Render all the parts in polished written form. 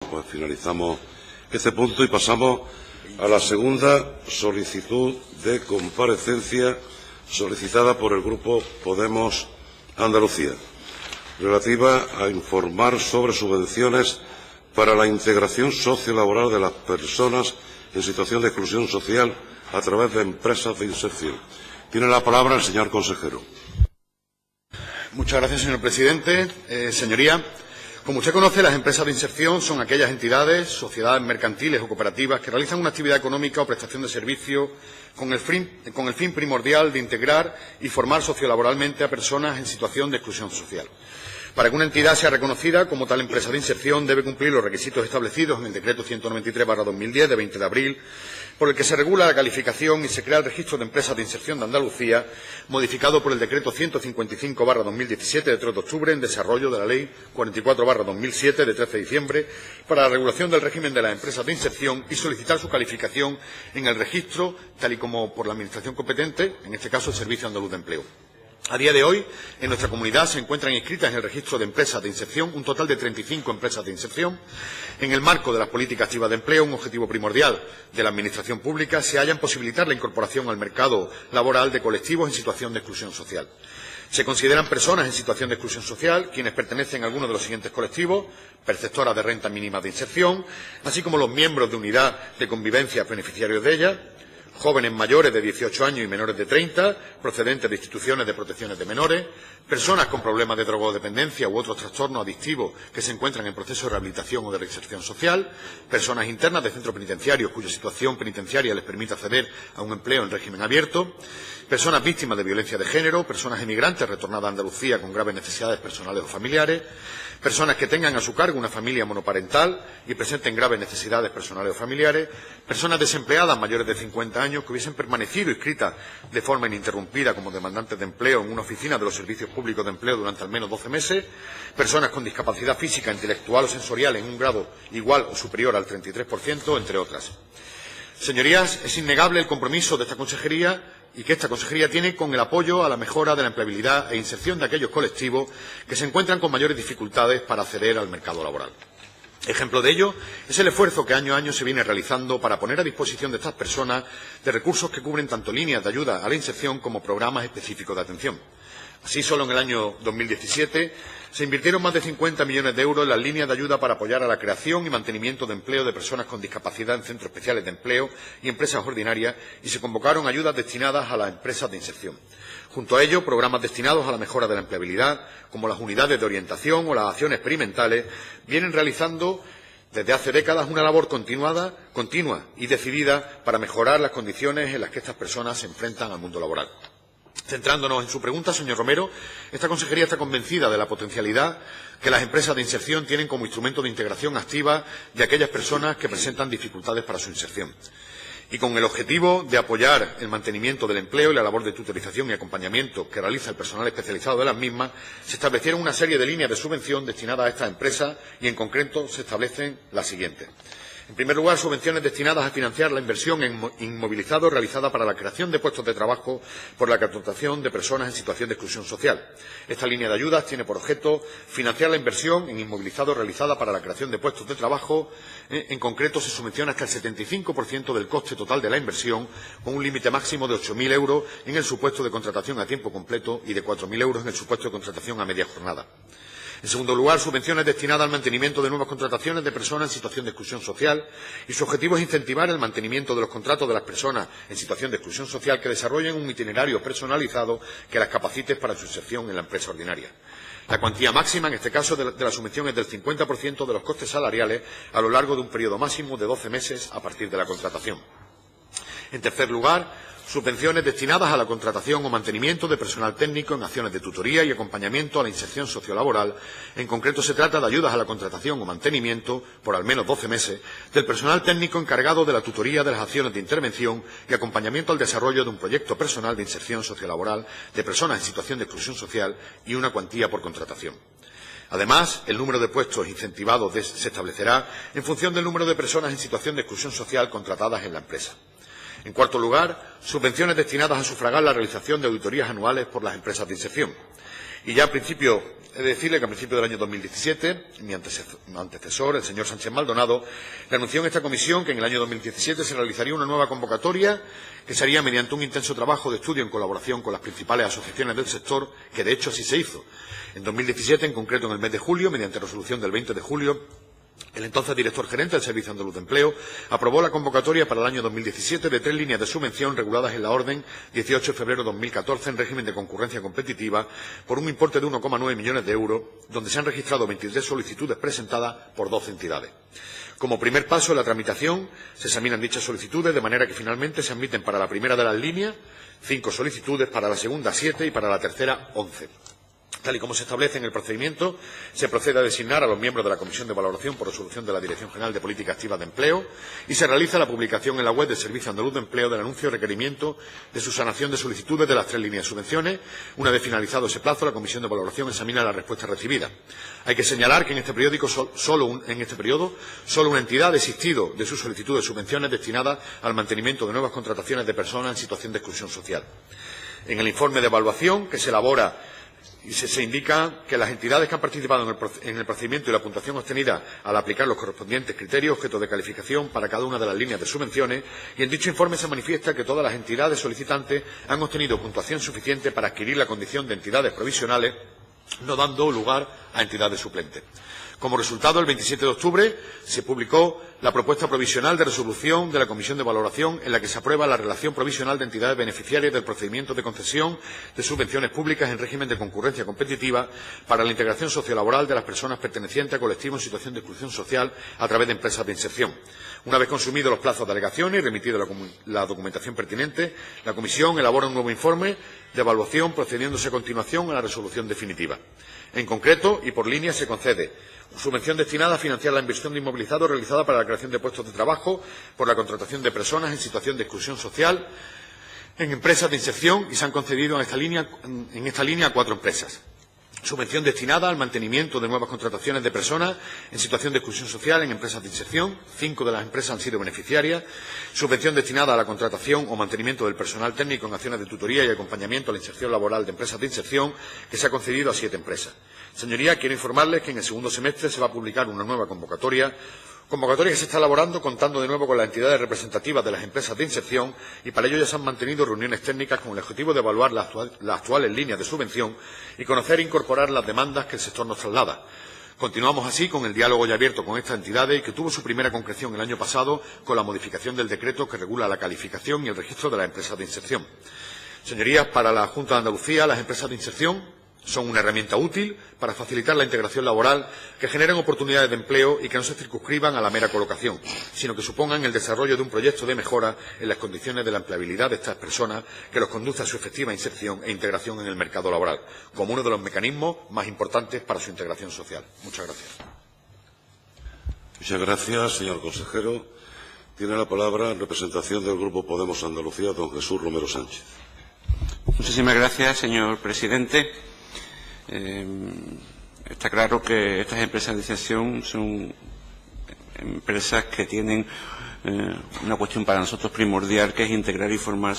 pues finalizamos este punto y pasamos a la segunda solicitud de comparecencia solicitada por el Grupo Podemos Andalucía, relativa a informar sobre subvenciones para la integración sociolaboral de las personas en situación de exclusión social a través de empresas de inserción. Tiene la palabra el señor consejero. Muchas gracias, señor presidente. Señoría, como usted conoce, las empresas de inserción son aquellas entidades, sociedades mercantiles o cooperativas que realizan una actividad económica o prestación de servicio con el fin primordial de integrar y formar sociolaboralmente a personas en situación de exclusión social. Para que una entidad sea reconocida como tal empresa de inserción, debe cumplir los requisitos establecidos en el Decreto 193/2010, de 20 de abril, por el que se regula la calificación y se crea el Registro de Empresas de Inserción de Andalucía, modificado por el Decreto 155/2017, de 3 de octubre, en desarrollo de la Ley 44/2007, de 13 de diciembre, para la regulación del régimen de las empresas de inserción y solicitar su calificación en el registro, tal y como por la Administración competente, en este caso el Servicio Andaluz de Empleo. A día de hoy, en nuestra comunidad se encuentran inscritas en el registro de empresas de inserción un total de 35 empresas de inserción. En el marco de las políticas activas de empleo, un objetivo primordial de la Administración pública se halla en posibilitar la incorporación al mercado laboral de colectivos en situación de exclusión social. Se consideran personas en situación de exclusión social quienes pertenecen a alguno de los siguientes colectivos: perceptoras de renta mínima de inserción, así como los miembros de unidad de convivencia beneficiarios de ella, jóvenes mayores de 18 años y menores de 30, procedentes de instituciones de protección de menores, personas con problemas de drogodependencia u otros trastornos adictivos que se encuentran en proceso de rehabilitación o de reinserción social, personas internas de centros penitenciarios cuya situación penitenciaria les permite acceder a un empleo en régimen abierto, personas víctimas de violencia de género, personas emigrantes retornadas a Andalucía con graves necesidades personales o familiares, personas que tengan a su cargo una familia monoparental y presenten graves necesidades personales o familiares, personas desempleadas mayores de 50 años que hubiesen permanecido inscritas de forma ininterrumpida como demandantes de empleo en una oficina de los servicios públicos de empleo durante al menos 12 meses, personas con discapacidad física, intelectual o sensorial en un grado igual o superior al 33%, entre otras. Señorías, es innegable el compromiso de esta consejería y que esta consejería tiene con el apoyo a la mejora de la empleabilidad e inserción de aquellos colectivos que se encuentran con mayores dificultades para acceder al mercado laboral. Ejemplo de ello es el esfuerzo que año a año se viene realizando para poner a disposición de estas personas de recursos que cubren tanto líneas de ayuda a la inserción como programas específicos de atención. Así, solo en el año 2017 se invirtieron más de 50 millones de euros en las líneas de ayuda para apoyar a la creación y mantenimiento de empleo de personas con discapacidad en centros especiales de empleo y empresas ordinarias, y se convocaron ayudas destinadas a las empresas de inserción. Junto a ello, programas destinados a la mejora de la empleabilidad, como las unidades de orientación o las acciones experimentales, vienen realizando desde hace décadas una labor continua y decidida para mejorar las condiciones en las que estas personas se enfrentan al mundo laboral. Centrándonos en su pregunta, señor Romero, esta consejería está convencida de la potencialidad que las empresas de inserción tienen como instrumento de integración activa de aquellas personas que presentan dificultades para su inserción. Y con el objetivo de apoyar el mantenimiento del empleo y la labor de tutorización y acompañamiento que realiza el personal especializado de las mismas, se establecieron una serie de líneas de subvención destinadas a estas empresas y, en concreto, se establecen las siguientes. En primer lugar, subvenciones destinadas a financiar la inversión en inmovilizados realizada para la creación de puestos de trabajo por la contratación de personas en situación de exclusión social. Esta línea de ayudas tiene por objeto financiar la inversión en inmovilizados realizada para la creación de puestos de trabajo. En concreto, se subvenciona hasta el 75% del coste total de la inversión, con un límite máximo de 8.000 euros en el supuesto de contratación a tiempo completo y de 4.000 euros en el supuesto de contratación a media jornada. En segundo lugar, subvenciones destinadas al mantenimiento de nuevas contrataciones de personas en situación de exclusión social, y su objetivo es incentivar el mantenimiento de los contratos de las personas en situación de exclusión social que desarrollen un itinerario personalizado que las capacite para su inserción en la empresa ordinaria. La cuantía máxima, en este caso, de la subvención es del 50% de los costes salariales a lo largo de un periodo máximo de 12 meses a partir de la contratación. En tercer lugar, subvenciones destinadas a la contratación o mantenimiento de personal técnico en acciones de tutoría y acompañamiento a la inserción sociolaboral. En concreto, se trata de ayudas a la contratación o mantenimiento, por al menos 12 meses, del personal técnico encargado de la tutoría de las acciones de intervención y acompañamiento al desarrollo de un proyecto personal de inserción sociolaboral de personas en situación de exclusión social, y una cuantía por contratación. Además, el número de puestos incentivados se establecerá en función del número de personas en situación de exclusión social contratadas en la empresa. En cuarto lugar, subvenciones destinadas a sufragar la realización de auditorías anuales por las empresas de inserción. Y ya a principios he de decirle que a principios del año 2017, mi antecesor, el señor Sánchez Maldonado, le anunció en esta comisión que en el año 2017 se realizaría una nueva convocatoria que se haría mediante un intenso trabajo de estudio en colaboración con las principales asociaciones del sector, que de hecho así se hizo. En 2017, en concreto en el mes de julio, mediante resolución del 20 de julio, el entonces director gerente del Servicio Andaluz de Empleo aprobó la convocatoria para el año 2017 de 3 líneas de subvención reguladas en la orden 18 de febrero de 2014 en régimen de concurrencia competitiva por un importe de 1,9 millones de euros, donde se han registrado 23 solicitudes presentadas por 12 entidades. Como primer paso en la tramitación, se examinan dichas solicitudes de manera que finalmente se admiten para la primera de las líneas 5 solicitudes, para la segunda 7 y para la tercera 11. Tal y como se establece en el procedimiento, se procede a designar a los miembros de la Comisión de Valoración por resolución de la Dirección General de Política Activa de Empleo y se realiza la publicación en la web del Servicio Andaluz de Empleo del anuncio de requerimiento de subsanación de solicitudes de las 3 líneas de subvenciones. Una vez finalizado ese plazo, la Comisión de Valoración examina la respuesta recibida. Hay que señalar que en este periodo solo una entidad ha desistido de su solicitud de subvenciones destinadas al mantenimiento de nuevas contrataciones de personas en situación de exclusión social. En el informe de evaluación que se elabora y se indica que las entidades que han participado en el procedimiento y la puntuación obtenida al aplicar los correspondientes criterios objeto de calificación para cada una de las líneas de subvenciones, y en dicho informe se manifiesta que todas las entidades solicitantes han obtenido puntuación suficiente para adquirir la condición de entidades provisionales, no dando lugar a entidades suplentes. Como resultado, el 27 de octubre se publicó la propuesta provisional de resolución de la Comisión de Valoración en la que se aprueba la relación provisional de entidades beneficiarias del procedimiento de concesión de subvenciones públicas en régimen de concurrencia competitiva para la integración sociolaboral de las personas pertenecientes a colectivos en situación de exclusión social a través de empresas de inserción. Una vez consumidos los plazos de alegaciones y remitida la documentación pertinente, la Comisión elabora un nuevo informe de evaluación procediéndose a continuación a la resolución definitiva. En concreto, y por línea, se concede subvención destinada a financiar la inversión de inmovilizado realizada para la creación de puestos de trabajo por la contratación de personas en situación de exclusión social en empresas de inserción y se han concedido en esta línea a 4 empresas. Subvención destinada al mantenimiento de nuevas contrataciones de personas en situación de exclusión social en empresas de inserción. 5 de las empresas han sido beneficiarias. Subvención destinada a la contratación o mantenimiento del personal técnico en acciones de tutoría y acompañamiento a la inserción laboral de empresas de inserción, que se ha concedido a 7 empresas. Señorías, quiero informarles que en el segundo semestre se va a publicar una nueva convocatoria que se está elaborando contando de nuevo con las entidades representativas de las empresas de inserción, y para ello ya se han mantenido reuniones técnicas con el objetivo de evaluar las actuales líneas de subvención y conocer e incorporar las demandas que el sector nos traslada. Continuamos así con el diálogo ya abierto con estas entidades y que tuvo su primera concreción el año pasado con la modificación del decreto que regula la calificación y el registro de las empresas de inserción. Señorías, para la Junta de Andalucía, las empresas de inserción son una herramienta útil para facilitar la integración laboral, que generen oportunidades de empleo y que no se circunscriban a la mera colocación, sino que supongan el desarrollo de un proyecto de mejora en las condiciones de la empleabilidad de estas personas, que los conduce a su efectiva inserción e integración en el mercado laboral, como uno de los mecanismos más importantes para su integración social. Muchas gracias. Muchas gracias, señor consejero. Tiene la palabra en representación del Grupo Podemos Andalucía, don Jesús Romero Sánchez. Muchísimas gracias, señor presidente. Está claro que estas empresas de inserción son empresas que tienen una cuestión para nosotros primordial, que es integrar y formar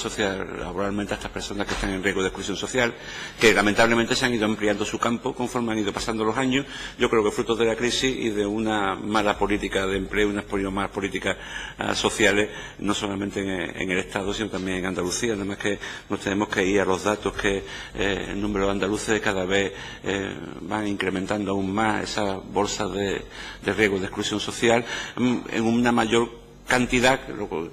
laboralmente a estas personas que están en riesgo de exclusión social, que lamentablemente se han ido ampliando su campo conforme han ido pasando los años. Yo creo que fruto de la crisis y de una mala política de empleo y unas malas políticas sociales, no solamente en el Estado, sino también en Andalucía. Además que nos tenemos que ir a los datos que el número de andaluces cada vez van incrementando aún más esa bolsa de riesgo de exclusión social en una mayor cantidad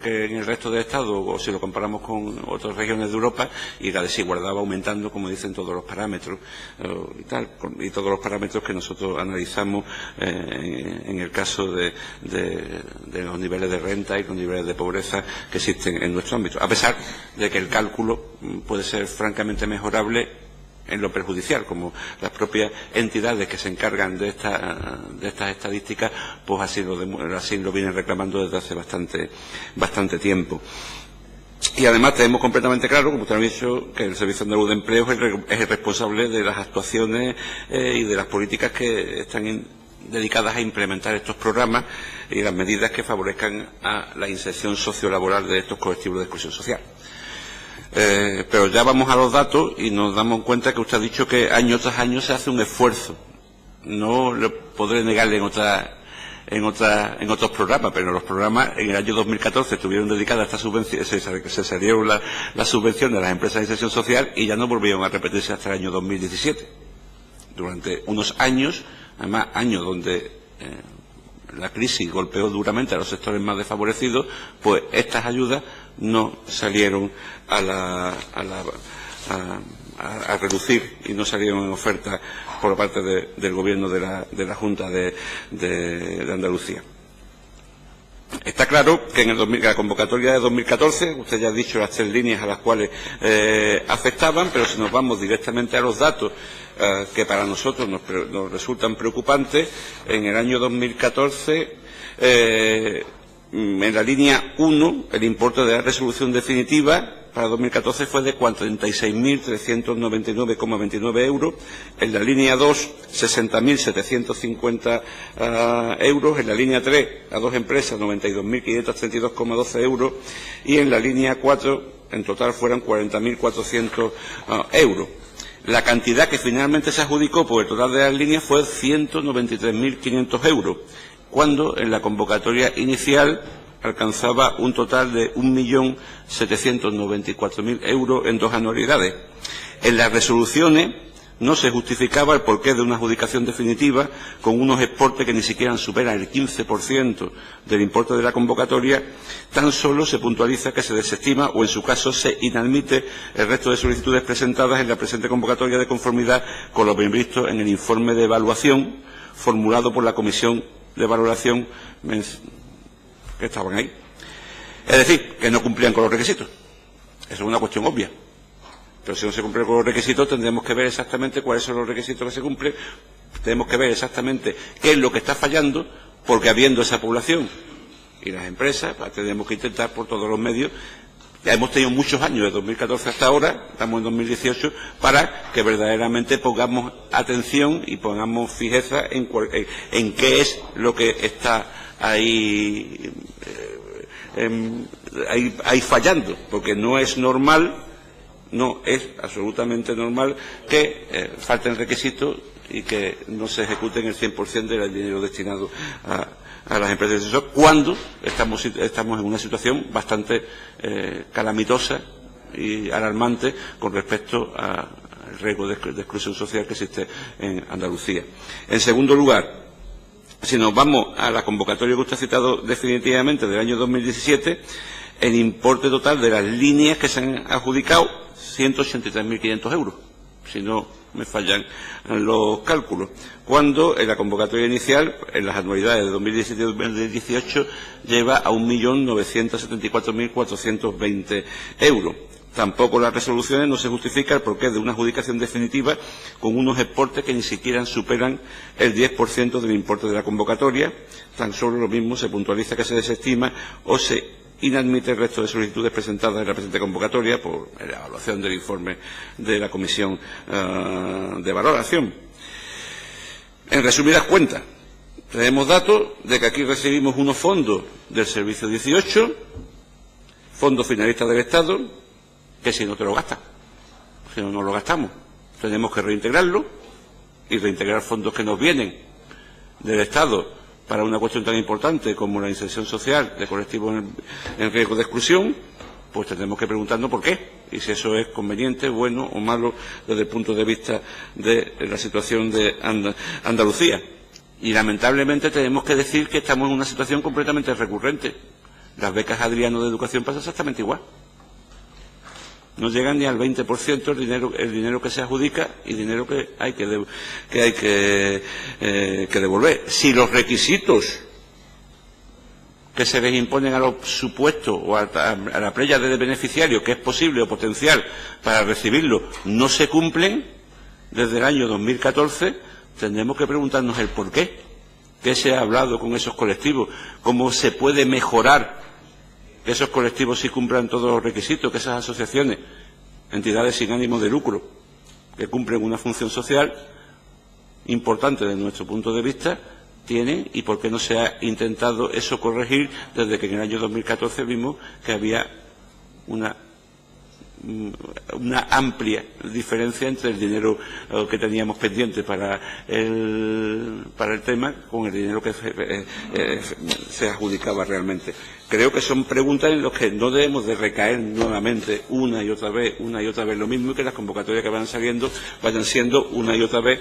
que en el resto del Estado, o si lo comparamos con otras regiones de Europa, y la desigualdad va aumentando, como dicen todos los parámetros y todos los parámetros que nosotros analizamos en el caso de los niveles de renta y los niveles de pobreza que existen en nuestro ámbito, a pesar de que el cálculo puede ser francamente mejorable en lo perjudicial, como las propias entidades que se encargan de estas estadísticas, pues así lo vienen reclamando desde hace bastante tiempo. Y además tenemos completamente claro, como usted ha dicho, que el Servicio Andaluz de Empleo es el responsable de las actuaciones y de las políticas que están dedicadas a implementar estos programas y las medidas que favorezcan a la inserción sociolaboral de estos colectivos de exclusión social. Pero ya vamos a los datos y nos damos cuenta que usted ha dicho que año tras año se hace un esfuerzo. No lo podré negarle en otros programas, pero los programas en el año 2014 estuvieron dedicadas a esta subvención, se salieron las subvenciones a las empresas de inserción social y ya no volvieron a repetirse hasta el año 2017. Durante unos años, además años donde la crisis golpeó duramente a los sectores más desfavorecidos, pues estas ayudas no salieron a reducir y no salieron en oferta por parte del Gobierno de la Junta de Andalucía. Está claro que en la convocatoria de 2014, usted ya ha dicho las 3 líneas a las cuales afectaban, pero si nos vamos directamente a los datos que para nosotros nos resultan preocupantes, en el año 2014, en la línea 1, el importe de la resolución definitiva para 2014 fue de 46.399,29 euros, en la línea 2, 60.750 euros, en la línea 3, a 2 empresas, 92.532,12 euros, y en la línea 4, en total fueron 40.400 euros. La cantidad que finalmente se adjudicó por el total de las líneas fue 193.500 euros, cuando en la convocatoria inicial alcanzaba un total de 1.794.000 euros en 2 anualidades. En las resoluciones no se justificaba el porqué de una adjudicación definitiva con unos exportes que ni siquiera superan el 15% del importe de la convocatoria. Tan solo se puntualiza que se desestima o en su caso se inadmite el resto de solicitudes presentadas en la presente convocatoria de conformidad con lo previsto en el informe de evaluación formulado por la Comisión de Valoración que estaban ahí. Es decir, que no cumplían con los requisitos. Eso es una cuestión obvia. Pero si no se cumple con los requisitos, tendremos que ver exactamente cuáles son los requisitos que se cumplen. Tenemos que ver exactamente qué es lo que está fallando, porque habiendo esa población y las empresas, pues tenemos que intentar por todos los medios. Ya hemos tenido muchos años, de 2014 hasta ahora, estamos en 2018, para que verdaderamente pongamos atención y pongamos fijeza en qué es lo que está ahí fallando, porque no es normal, no es absolutamente normal que falten requisitos y que no se ejecuten el 100% del dinero destinado a las empresas de sector, cuando estamos en una situación bastante calamitosa y alarmante con respecto al riesgo de exclusión social que existe en Andalucía. En segundo lugar, si nos vamos a la convocatoria que usted ha citado definitivamente del año 2017, el importe total de las líneas que se han adjudicado, 183.500 euros, si no me fallan los cálculos, cuando en la convocatoria inicial, en las anualidades de 2017 y 2018, lleva a 1.974.420 euros. Tampoco las resoluciones no se justifica el porqué de una adjudicación definitiva con unos exportes que ni siquiera superan el 10% del importe de la convocatoria. Tan solo lo mismo se puntualiza que se desestima o se inadmite el resto de solicitudes presentadas en la presente convocatoria por la evaluación del informe de la Comisión de Valoración. En resumidas cuentas, tenemos datos de que aquí recibimos unos fondos del Servicio 18, fondos finalistas del Estado, que si no te lo gastas, si no lo gastamos, tenemos que reintegrarlo y reintegrar fondos que nos vienen del Estado para una cuestión tan importante como la inserción social de colectivos en riesgo de exclusión, pues tendremos que preguntarnos por qué y si eso es conveniente, bueno o malo desde el punto de vista de la situación de Andalucía. Y lamentablemente tenemos que decir que estamos en una situación completamente recurrente. Las becas Adriano de Educación pasa exactamente igual. No llegan ni al 20% el dinero que se adjudica y dinero que hay que devolver. Si los requisitos que se les imponen a los supuestos o a la playa de beneficiarios que es posible o potencial para recibirlo no se cumplen, desde el año 2014 tendremos que preguntarnos el por qué. ¿Qué se ha hablado con esos colectivos? ¿Cómo se puede mejorar que esos colectivos sí cumplan todos los requisitos, que esas asociaciones, entidades sin ánimo de lucro, que cumplen una función social importante desde nuestro punto de vista, tienen y por qué no se ha intentado eso corregir desde que en el año 2014 vimos que había una una amplia diferencia entre el dinero que teníamos pendiente para el tema con el dinero que se adjudicaba realmente. Creo que son preguntas en las que no debemos de recaer nuevamente una y otra vez lo mismo, y que las convocatorias que van saliendo vayan siendo una y otra vez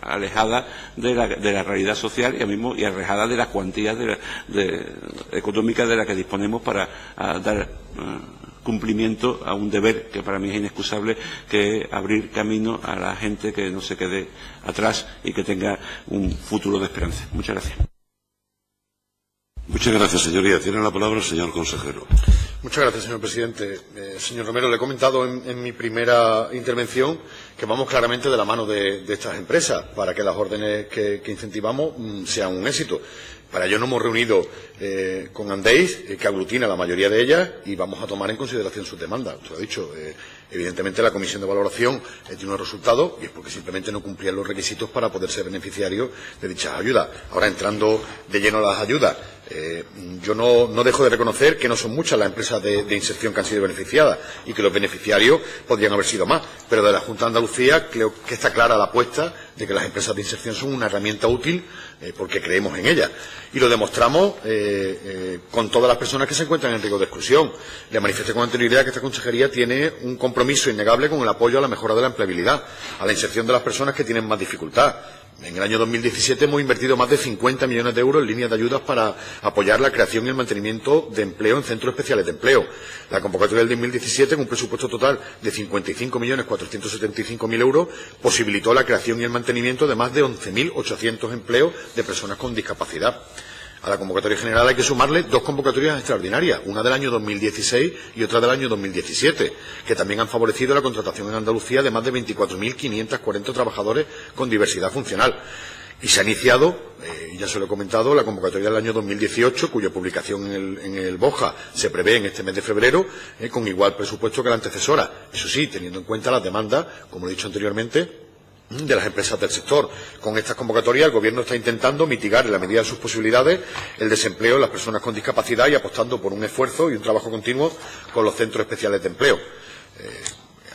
alejadas de la realidad social y alejadas de las cuantías económicas de las que disponemos para dar cumplimiento a un deber que para mí es inexcusable, que es abrir camino a la gente que no se quede atrás y que tenga un futuro de esperanza. Muchas gracias. Muchas gracias, señoría. Tiene la palabra el señor consejero. Muchas gracias, señor presidente. Señor Romero, le he comentado en mi primera intervención que vamos claramente de la mano de estas empresas para que las órdenes que incentivamos sean un éxito. Para ello nos hemos reunido con Andeis, que aglutina la mayoría de ellas, y vamos a tomar en consideración sus demandas. Usted lo ha dicho, evidentemente la comisión de valoración tiene unos resultados y es porque simplemente no cumplían los requisitos para poder ser beneficiarios de dichas ayudas. Ahora, entrando de lleno a las ayudas, yo no dejo de reconocer que no son muchas las empresas de inserción que han sido beneficiadas y que los beneficiarios podrían haber sido más, pero de la Junta de Andalucía creo que está clara la apuesta de que las empresas de inserción son una herramienta útil porque creemos en ellas. Y lo demostramos con todas las personas que se encuentran en riesgo de exclusión. Le manifesté con anterioridad que esta consejería tiene un compromiso innegable con el apoyo a la mejora de la empleabilidad, a la inserción de las personas que tienen más dificultad. En el año 2017 hemos invertido más de 50 millones de euros en líneas de ayudas para apoyar la creación y el mantenimiento de empleo en centros especiales de empleo. La convocatoria del 2017, con un presupuesto total de 55.475.000 euros, posibilitó la creación y el mantenimiento de más de 11.800 empleos de personas con discapacidad. A la convocatoria general hay que sumarle dos convocatorias extraordinarias, una del año 2016 y otra del año 2017, que también han favorecido la contratación en Andalucía de más de 24.540 trabajadores con diversidad funcional. Y se ha iniciado, ya se lo he comentado, la convocatoria del año 2018, cuya publicación en el BOJA se prevé en este mes de febrero, con igual presupuesto que la antecesora. Eso sí, teniendo en cuenta las demandas, como he dicho anteriormente, de las empresas del sector. Con estas convocatorias el Gobierno está intentando mitigar en la medida de sus posibilidades el desempleo de las personas con discapacidad y apostando por un esfuerzo y un trabajo continuo con los centros especiales de empleo.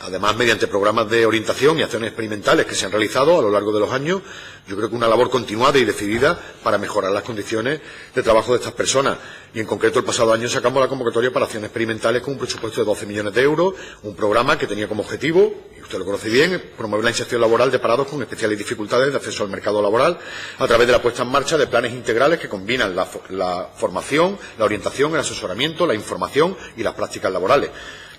Además, mediante programas de orientación y acciones experimentales que se han realizado a lo largo de los años, yo creo que una labor continuada y decidida para mejorar las condiciones de trabajo de estas personas. Y en concreto, el pasado año sacamos la convocatoria para acciones experimentales con un presupuesto de 12 millones de euros, un programa que tenía como objetivo, y usted lo conoce bien, promover la inserción laboral de parados con especiales dificultades de acceso al mercado laboral a través de la puesta en marcha de planes integrales que combinan la formación, la orientación, el asesoramiento, la información y las prácticas laborales.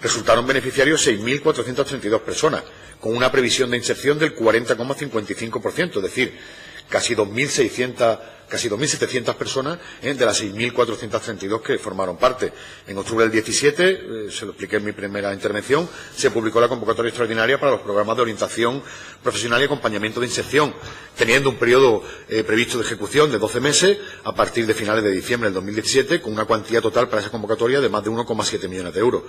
Resultaron beneficiarios 6.432 personas, con una previsión de inserción del 40,55%, es decir, casi 2.700 personas de las 6.432 que formaron parte. En octubre del 17, se lo expliqué en mi primera intervención, se publicó la convocatoria extraordinaria para los programas de orientación profesional y acompañamiento de inserción, teniendo un periodo previsto de ejecución de 12 meses a partir de finales de diciembre del 2017, con una cuantía total para esa convocatoria de más de 1,7 millones de euros.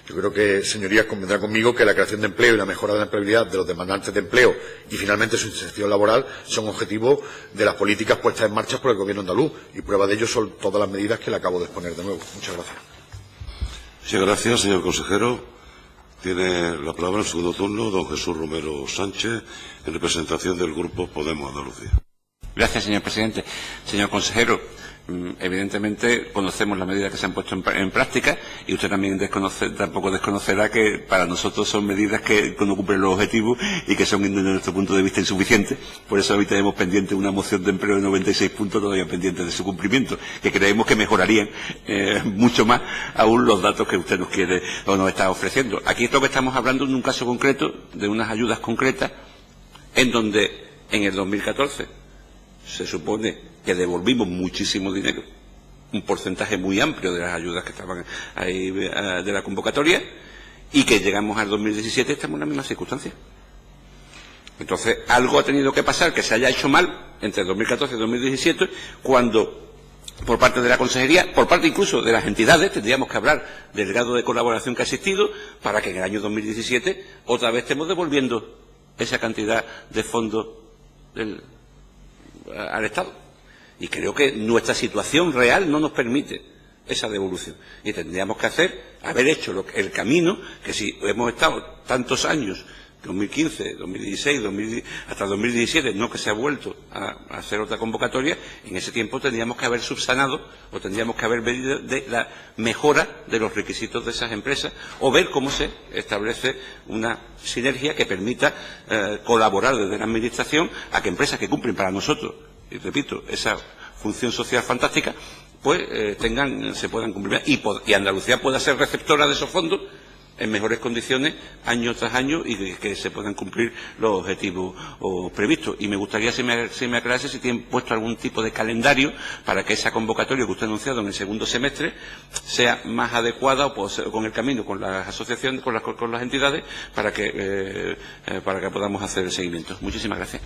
Yo creo que, señorías, convendrán conmigo que la creación de empleo y la mejora de la empleabilidad de los demandantes de empleo y, finalmente, su inserción laboral son objetivos de las políticas puestas en marcha por el Gobierno andaluz, y prueba de ello son todas las medidas que le acabo de exponer de nuevo. Muchas gracias. Muchas gracias, señor consejero. Tiene la palabra en segundo turno don Jesús Romero Sánchez, en representación del Grupo Podemos Andalucía. Gracias, señor presidente. Señor consejero, evidentemente conocemos las medidas que se han puesto en práctica, y usted también tampoco desconocerá que para nosotros son medidas que no cumplen los objetivos y que son, desde nuestro punto de vista, insuficientes. Por eso hoy tenemos pendiente una moción de empleo de 96 puntos todavía pendiente de su cumplimiento, que creemos que mejorarían mucho más aún los datos que usted nos quiere o nos está ofreciendo. Aquí es lo que estamos hablando de un caso concreto, de unas ayudas concretas, en donde en el 2014 se supone que devolvimos muchísimo dinero, un porcentaje muy amplio de las ayudas que estaban ahí de la convocatoria, y que llegamos al 2017 estamos en la misma circunstancia. Entonces, algo ha tenido que pasar que se haya hecho mal entre el 2014 y el 2017, cuando por parte de la consejería, por parte incluso de las entidades, tendríamos que hablar del grado de colaboración que ha existido para que en el año 2017 otra vez estemos devolviendo esa cantidad de fondos al Estado. Y creo que nuestra situación real no nos permite esa devolución. Y tendríamos que haber hecho el camino, que si hemos estado tantos años, 2015, 2016, hasta 2017, no que se ha vuelto a hacer otra convocatoria, en ese tiempo tendríamos que haber subsanado o tendríamos que haber venido de la mejora de los requisitos de esas empresas o ver cómo se establece una sinergia que permita colaborar desde la Administración a que empresas que cumplen para nosotros, y repito, esa función social fantástica, pues se puedan cumplir y Andalucía pueda ser receptora de esos fondos en mejores condiciones año tras año y que se puedan cumplir los objetivos previstos. Y me gustaría si me aclarase si tienen puesto algún tipo de calendario para que esa convocatoria que usted ha anunciado en el segundo semestre sea más adecuada o con el camino, con las asociaciones, con las entidades, para que podamos hacer el seguimiento. Muchísimas gracias.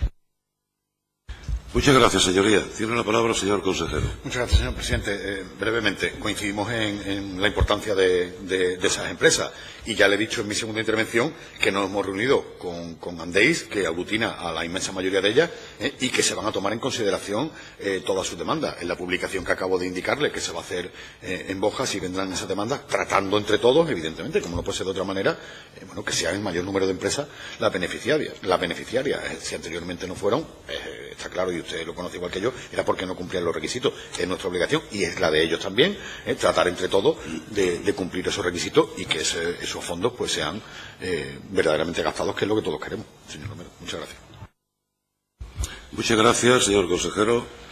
Muchas gracias, señoría. Tiene la palabra el señor consejero. Muchas gracias, señor presidente. Brevemente, coincidimos en la importancia de esas empresas. Y ya le he dicho en mi segunda intervención que nos hemos reunido con Andeis, que aglutina a la inmensa mayoría de ellas, y que se van a tomar en consideración todas sus demandas. En la publicación que acabo de indicarle, que se va a hacer en Bojas, y vendrán esas demandas, tratando entre todos, evidentemente, como no puede ser de otra manera, que sean el mayor número de empresas las beneficiarias. Si anteriormente no fueron, está claro, y usted lo conoce igual que yo, era porque no cumplían los requisitos. Es nuestra obligación, y es la de ellos también, tratar entre todos de cumplir esos requisitos y que esos fondos pues sean verdaderamente gastados, que es lo que todos queremos. Señor Romero, muchas gracias. Muchas gracias, señor consejero.